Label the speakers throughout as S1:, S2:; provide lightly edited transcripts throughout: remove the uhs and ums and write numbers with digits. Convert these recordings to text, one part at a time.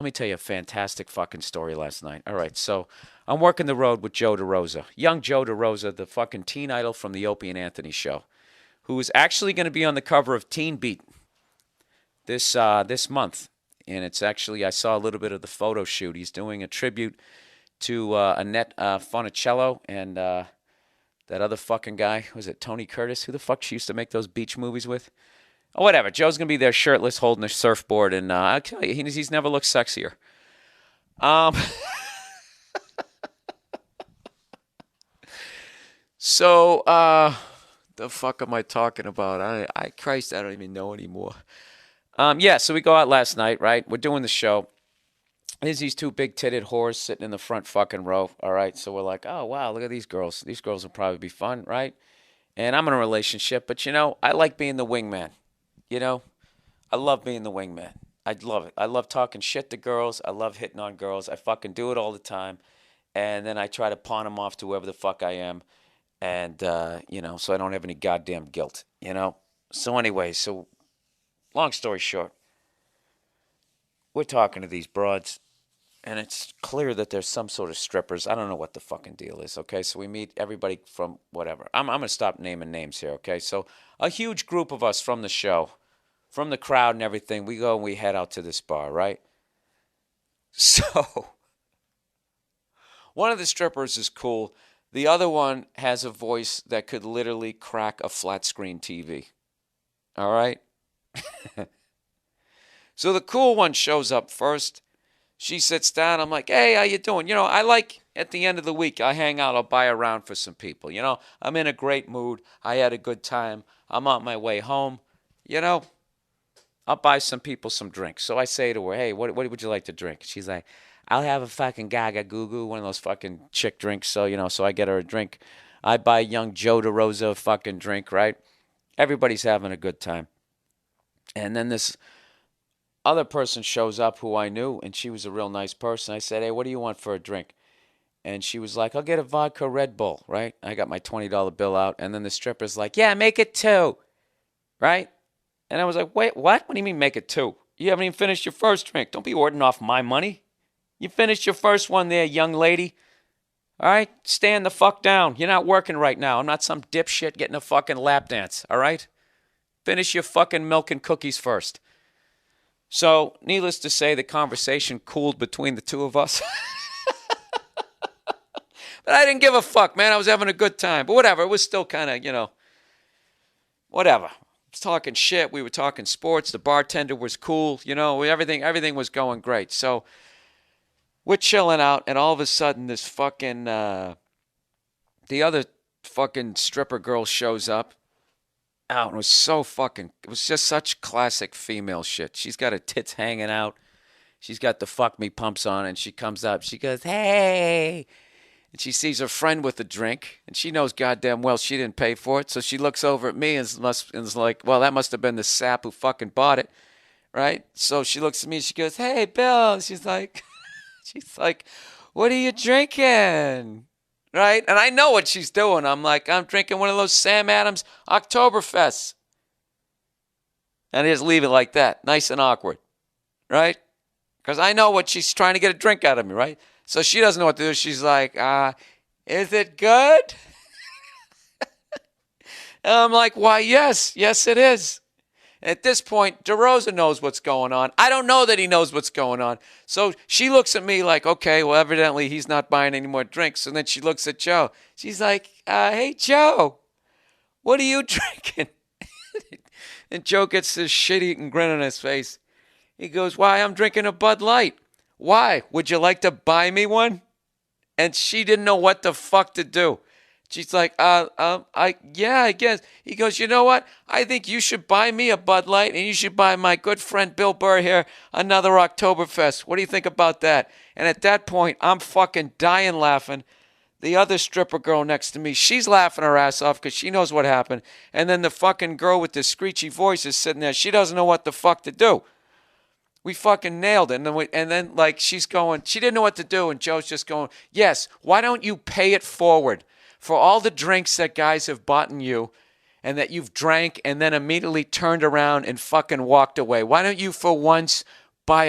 S1: Let me tell you a fantastic fucking story last night. All right, so I'm working the road with Joe DeRosa, young Joe DeRosa, the fucking teen idol from the Opie and Anthony show, who is actually going to be on the cover of Teen Beat this month. And it's actually I saw a little bit of the photo shoot. He's doing a tribute to Annette Funicello and that other fucking guy. Was it Tony Curtis? Who the fuck she used to make those beach movies with? Oh, whatever. Joe's gonna be there shirtless, holding a surfboard, and I'll tell you, he's never looked sexier. Um, so the fuck am I talking about? Christ, I don't even know anymore. Yeah. So we go out last night, right? We're doing the show. There's these two big titted whores sitting in the front fucking row. All right. So we're like, oh wow, look at these girls. These girls will probably be fun, right? And I'm in a relationship, but I like being the wingman. You know, I love being the wingman. I love it. I love talking shit to girls. I love hitting on girls. I fucking do it all the time. And then I try to pawn them off to whoever the fuck I am. And, so I don't have any goddamn guilt. So anyway, long story short, we're talking to these broads. And it's clear that there's some sort of strippers. I don't know what the fucking deal is, okay? So we meet everybody from whatever. I'm going to stop naming names here, okay? So a huge group of us from the show, from the crowd and everything, we go and we head out to this bar, right? So one of the strippers is cool. The other one has a voice that could literally crack a flat screen TV. All right? So the cool one shows up first. She sits down. I'm like, hey, how you doing? I like at the end of the week, I hang out. I'll buy a round for some people. I'm in a great mood. I had a good time. I'm on my way home. I'll buy some people some drinks. So I say to her, hey, what would you like to drink? She's like, I'll have a fucking Gaga Goo Goo, one of those fucking chick drinks. So I get her a drink. I buy young Joe DeRosa a fucking drink, right? Everybody's having a good time. And then this other person shows up who I knew, and she was a real nice person. I said, hey, what do you want for a drink? And she was like, I'll get a vodka Red Bull, right? I got my $20 bill out, and then the stripper's like, yeah, make it two, right? And I was like, wait, what? What do you mean make it two? You haven't even finished your first drink. Don't be ordering off my money. You finished your first one there, young lady. All right? Stand the fuck down. You're not working right now. I'm not some dipshit getting a fucking lap dance, all right? Finish your fucking milk and cookies first. So, needless to say, the conversation cooled between the two of us. But I didn't give a fuck, man. I was having a good time. But whatever. It was still kind of, whatever. I was talking shit. We were talking sports. The bartender was cool. Everything was going great. So, we're chilling out, and all of a sudden, this fucking, the other fucking stripper girl shows up. Oh, it was just such classic female shit. She's got her tits hanging out. She's got the fuck me pumps on, and she comes up. She goes, hey. And she sees her friend with a drink, and she knows goddamn well she didn't pay for it. So she looks over at me and is like, well, that must have been the sap who fucking bought it, right? So she looks at me and she goes, hey, Bill. And she's like, what are you drinking? Right? And I know what she's doing. I'm like, I'm drinking one of those Sam Adams Oktoberfests. And I just leave it like that. Nice and awkward. Right? Because I know what she's trying to get a drink out of me, right? So she doesn't know what to do. She's like, is it good? And I'm like, why, yes. Yes, it is. At this point, DeRosa knows what's going on. I don't know that he knows what's going on. So she looks at me like, okay, well, evidently he's not buying any more drinks. And then she looks at Joe. She's like, hey, Joe, what are you drinking? And Joe gets this shit-eating grin on his face. He goes, why, I'm drinking a Bud Light. Why? Would you like to buy me one? And she didn't know what the fuck to do. She's like, I guess. He goes, you know what? I think you should buy me a Bud Light, and you should buy my good friend Bill Burr here another Oktoberfest. What do you think about that? And at that point, I'm fucking dying laughing. The other stripper girl next to me, she's laughing her ass off because she knows what happened. And then the fucking girl with the screechy voice is sitting there. She doesn't know what the fuck to do. We fucking nailed it. And then like she's going, she didn't know what to do. And Joe's just going, yes, why don't you pay it forward for all the drinks that guys have bought in you and that you've drank and then immediately turned around and fucking walked away? Why don't you for once buy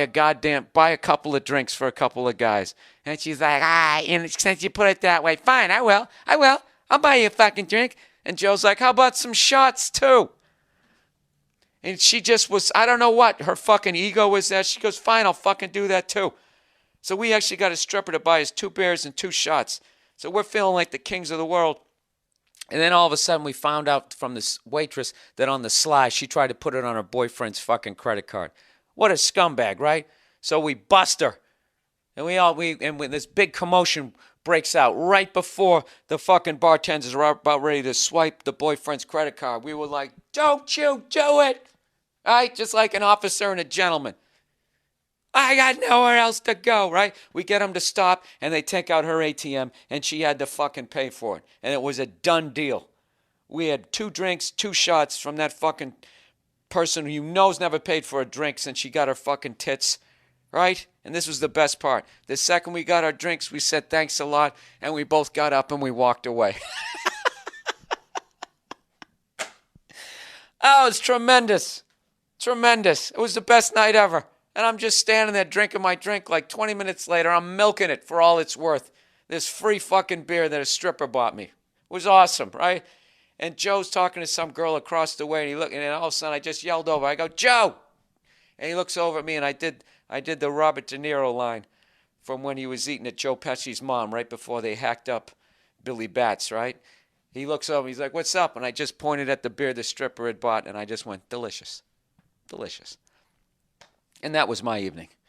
S1: a couple of drinks for a couple of guys. And she's like, and since you put it that way, fine, I will. I'll buy you a fucking drink. And Joe's like, how about some shots too? And she just was, I don't know what, her fucking ego was there. She goes, fine, I'll fucking do that too. So we actually got a stripper to buy us 2 beers and 2 shots. So we're feeling like the kings of the world. And then all of a sudden we found out from this waitress that on the sly, she tried to put it on her boyfriend's fucking credit card. What a scumbag, right? So we bust her. And when this big commotion breaks out right before the fucking bartenders are about ready to swipe the boyfriend's credit card, we were like, don't you do it. Right? Just like an officer and a gentleman. I got nowhere else to go, right? We get them to stop, and they take out her ATM, and she had to fucking pay for it. And it was a done deal. We had 2 drinks, 2 shots from that fucking person who you know's never paid for a drink since she got her fucking tits, right? And this was the best part. The second we got our drinks, we said thanks a lot, and we both got up and we walked away. Oh, it's tremendous. Tremendous. It was the best night ever. And I'm just standing there drinking my drink. Like 20 minutes later, I'm milking it for all it's worth. This free fucking beer that a stripper bought me. It was awesome, right? And Joe's talking to some girl across the way, and and all of a sudden I just yelled over. I go, Joe! And he looks over at me, and I did the Robert De Niro line from when he was eating at Joe Pesci's mom right before they hacked up Billy Batts, right? He looks over, he's like, what's up? And I just pointed at the beer the stripper had bought, and I just went, delicious. Delicious. And that was my evening.